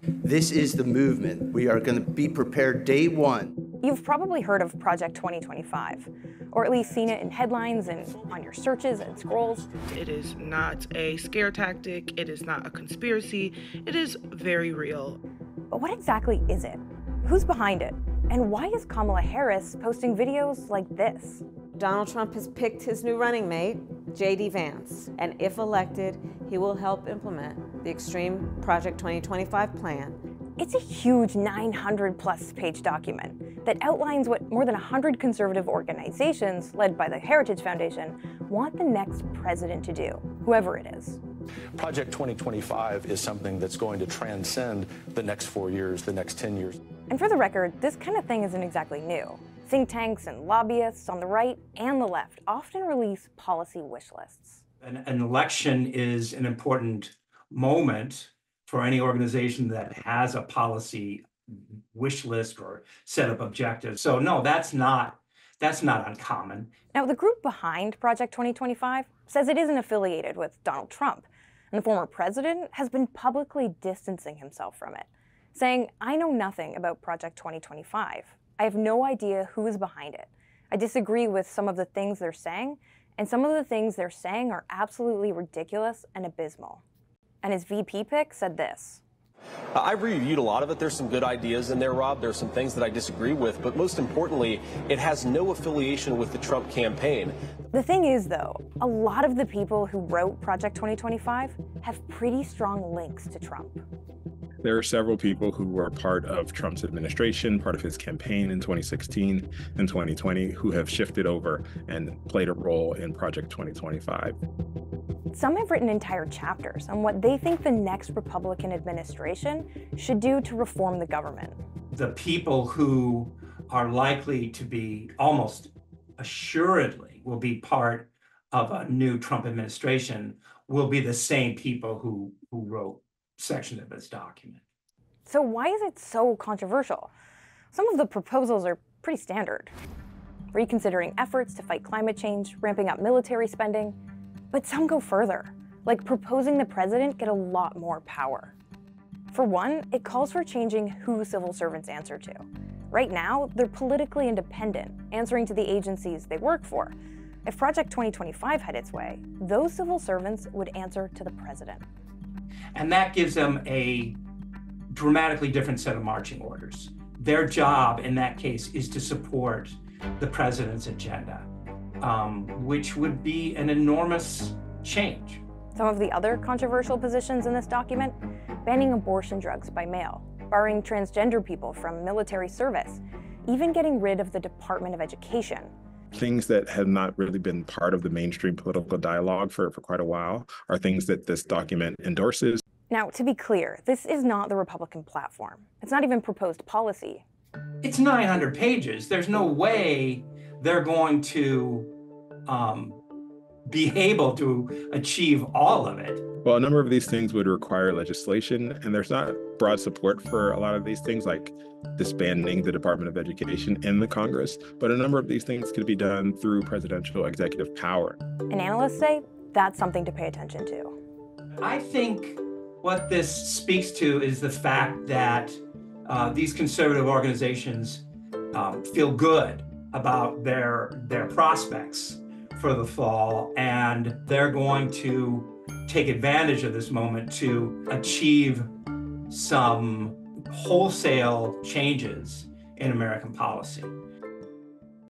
This is the movement. We are going to be prepared day one. You've probably heard of Project 2025, or at least seen it in headlines and on your searches and scrolls. It is not a scare tactic. It is not a conspiracy. It is very real. But what exactly is it? Who's behind it? And why is Kamala Harris posting videos like this? Donald Trump has picked his new running mate, J.D. Vance, and if elected, he will help implement the extreme Project 2025 plan. It's a huge 900-plus page document that outlines what more than 100 conservative organizations, led by the Heritage Foundation, want the next president to do, whoever it is. Project 2025 is something that's going to transcend the next 4 years, the next 10 years. And for the record, this kind of thing isn't exactly new. Think tanks and lobbyists on the right and the left often release policy wish lists. An election is an important moment for any organization that has a policy wish list or set of objectives. So no, that's not uncommon. Now, the group behind Project 2025 says it isn't affiliated with Donald Trump, and the former president has been publicly distancing himself from it, saying, "I know nothing about Project 2025. I have no idea who is behind it. I disagree with some of the things they're saying, and some of the things they're saying are absolutely ridiculous and abysmal." And his VP pick said this. I've reviewed a lot of it. There's some good ideas in there, Rob. There's some things that I disagree with, but most importantly, it has no affiliation with the Trump campaign. The thing is, though, a lot of the people who wrote Project 2025 have pretty strong links to Trump. There are several people who were part of Trump's administration, part of his campaign in 2016 and 2020, who have shifted over and played a role in Project 2025. Some have written entire chapters on what they think the next Republican administration should do to reform the government. The people who are likely to be almost assuredly will be part of a new Trump administration will be the same people who wrote sections of this document. So why is it so controversial? Some of the proposals are pretty standard. Reconsidering efforts to fight climate change, ramping up military spending, but some go further, like proposing the president get a lot more power. For one, it calls for changing who civil servants answer to. Right now, they're politically independent, answering to the agencies they work for. If Project 2025 had its way, those civil servants would answer to the president. And that gives them a dramatically different set of marching orders. Their job in that case is to support the president's agenda, which would be an enormous change. Some of the other controversial positions in this document: banning abortion drugs by mail, barring transgender people from military service, even getting rid of the Department of Education. Things that have not really been part of the mainstream political dialogue for quite a while are things that this document endorses. Now, to be clear, this is not the Republican platform. It's not even proposed policy. It's 900 pages. There's no way they're going to be able to achieve all of it. Well, a number of these things would require legislation, and there's not broad support for a lot of these things, like disbanding the Department of Education in the Congress, but a number of these things could be done through presidential executive power. And analysts say that's something to pay attention to. I think what this speaks to is the fact that these conservative organizations feel good about their prospects for the fall, and they're going to take advantage of this moment to achieve some wholesale changes in American policy.